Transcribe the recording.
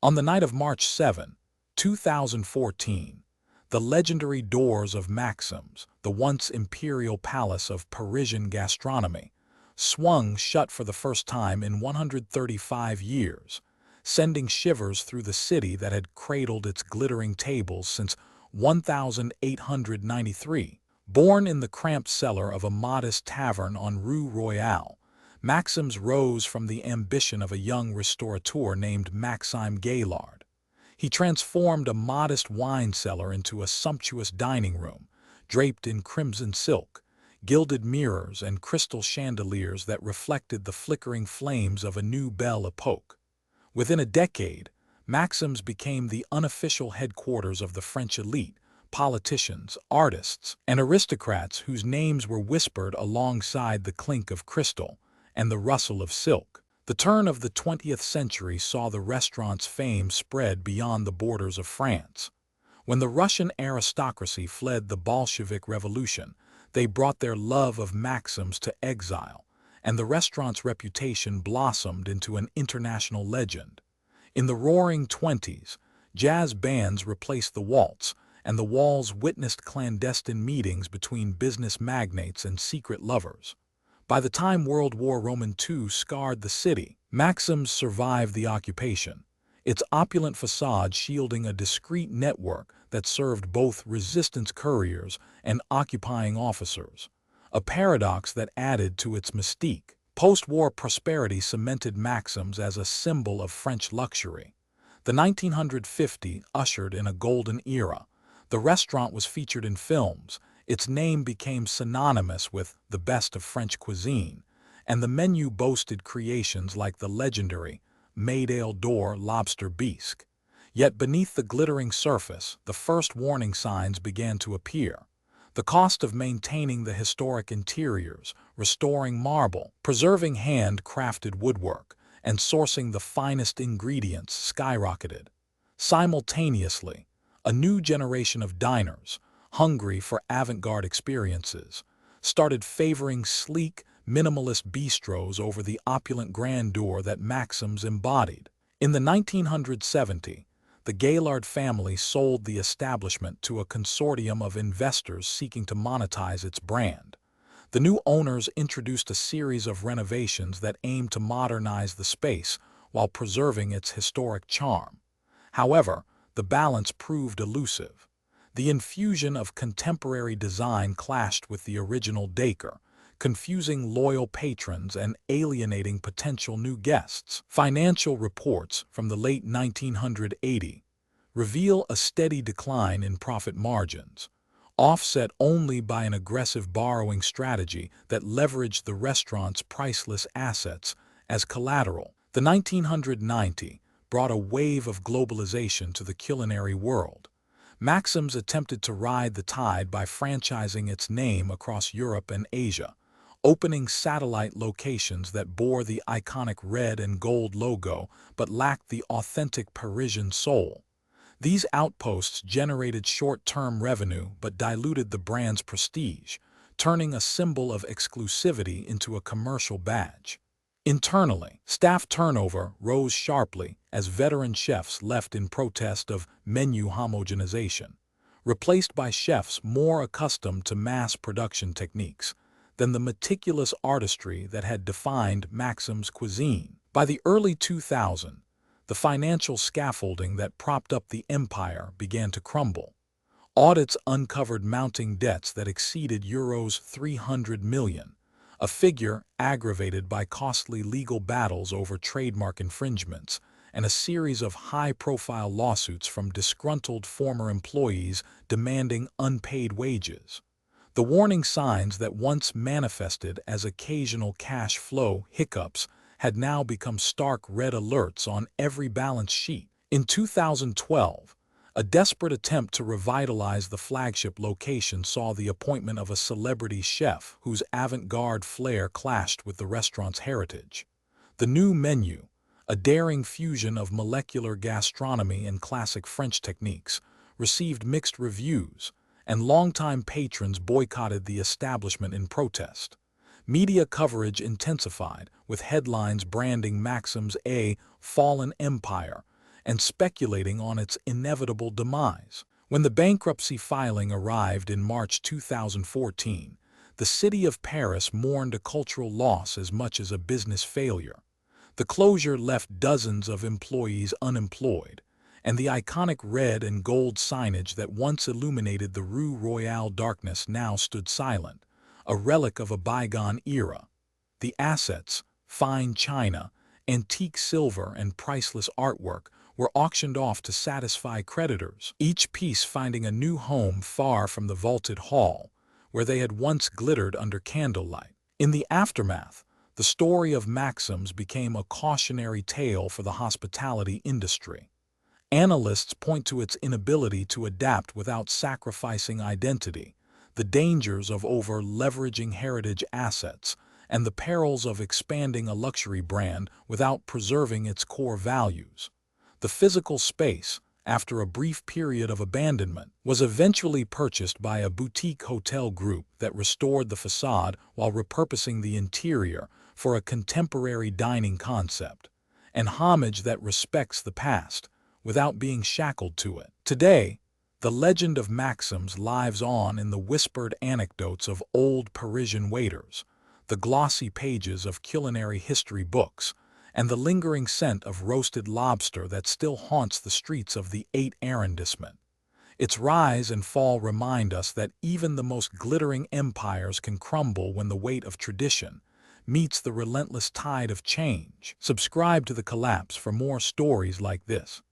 On the night of March 7, 2014, the legendary doors of Maxim's, the once imperial palace of Parisian gastronomy, swung shut for the first time in 135 years, sending shivers through the city that had cradled its glittering tables since 1893. Born in the cramped cellar of a modest tavern on Rue Royale, Maxim's rose from the ambition of a young restaurateur named Maxime Gaillard. He transformed a modest wine cellar into a sumptuous dining room, draped in crimson silk, gilded mirrors and crystal chandeliers that reflected the flickering flames of a new belle epoque. Within a decade, Maxim's became the unofficial headquarters of the French elite, politicians, artists, and aristocrats whose names were whispered alongside the clink of crystal and the rustle of silk. The turn of the 20th century saw the restaurant's fame spread beyond the borders of France. When the Russian aristocracy fled the Bolshevik Revolution, they brought their love of Maxim's to exile, and the restaurant's reputation blossomed into an international legend. In the Roaring Twenties, jazz bands replaced the waltz, and the walls witnessed clandestine meetings between business magnates and secret lovers. By the time World War II scarred the city, Maxim's survived the occupation, its opulent facade shielding a discreet network that served both resistance couriers and occupying officers, a paradox that added to its mystique. Post-war prosperity cemented Maxim's as a symbol of French luxury. The 1950s ushered in a golden era. The restaurant was featured in films, its name became synonymous with the best of French cuisine, and the menu boasted creations like the legendary Médaille d'Or lobster bisque. Yet beneath the glittering surface, the first warning signs began to appear. The cost of maintaining the historic interiors, restoring marble, preserving hand-crafted woodwork, and sourcing the finest ingredients skyrocketed. Simultaneously, a new generation of diners, hungry for avant-garde experiences, started favoring sleek, minimalist bistros over the opulent grandeur that Maxim's embodied. In the 1970s, the Gaillard family sold the establishment to a consortium of investors seeking to monetize its brand. The new owners introduced a series of renovations that aimed to modernize the space while preserving its historic charm. However, the balance proved elusive. The infusion of contemporary design clashed with the original decor, confusing loyal patrons and alienating potential new guests. Financial reports from the late 1980s reveal a steady decline in profit margins, offset only by an aggressive borrowing strategy that leveraged the restaurant's priceless assets as collateral. The 1990s brought a wave of globalization to the culinary world. Maxim's attempted to ride the tide by franchising its name across Europe and Asia, opening satellite locations that bore the iconic red and gold logo but lacked the authentic Parisian soul. These outposts generated short-term revenue but diluted the brand's prestige, turning a symbol of exclusivity into a commercial badge. Internally, staff turnover rose sharply as veteran chefs left in protest of menu homogenization, replaced by chefs more accustomed to mass production techniques than the meticulous artistry that had defined Maxim's cuisine. By the early 2000s, the financial scaffolding that propped up the empire began to crumble. Audits uncovered mounting debts that exceeded Euros 300 million, a figure aggravated by costly legal battles over trademark infringements and a series of high-profile lawsuits from disgruntled former employees demanding unpaid wages. The warning signs that once manifested as occasional cash flow hiccups had now become stark red alerts on every balance sheet. In 2012, a desperate attempt to revitalize the flagship location saw the appointment of a celebrity chef whose avant-garde flair clashed with the restaurant's heritage. The new menu, a daring fusion of molecular gastronomy and classic French techniques, received mixed reviews, and longtime patrons boycotted the establishment in protest. Media coverage intensified, with headlines branding Maxim's a fallen empire and speculating on its inevitable demise. When the bankruptcy filing arrived in March 2014, the city of Paris mourned a cultural loss as much as a business failure. The closure left dozens of employees unemployed, and the iconic red and gold signage that once illuminated the Rue Royale darkness now stood silent, a relic of a bygone era. The assets, fine china, antique silver, and priceless artwork were auctioned off to satisfy creditors, each piece finding a new home far from the vaulted hall, where they had once glittered under candlelight. In the aftermath, the story of Maxim's became a cautionary tale for the hospitality industry. Analysts point to its inability to adapt without sacrificing identity, the dangers of over-leveraging heritage assets, and the perils of expanding a luxury brand without preserving its core values. The physical space, after a brief period of abandonment, was eventually purchased by a boutique hotel group that restored the facade while repurposing the interior for a contemporary dining concept, an homage that respects the past without being shackled to it. Today, the legend of Maxim's lives on in the whispered anecdotes of old Parisian waiters, the glossy pages of culinary history books, and the lingering scent of roasted lobster that still haunts the streets of the 8th arrondissement. Its rise and fall remind us that even the most glittering empires can crumble when the weight of tradition meets the relentless tide of change. Subscribe to The Collapse for more stories like this.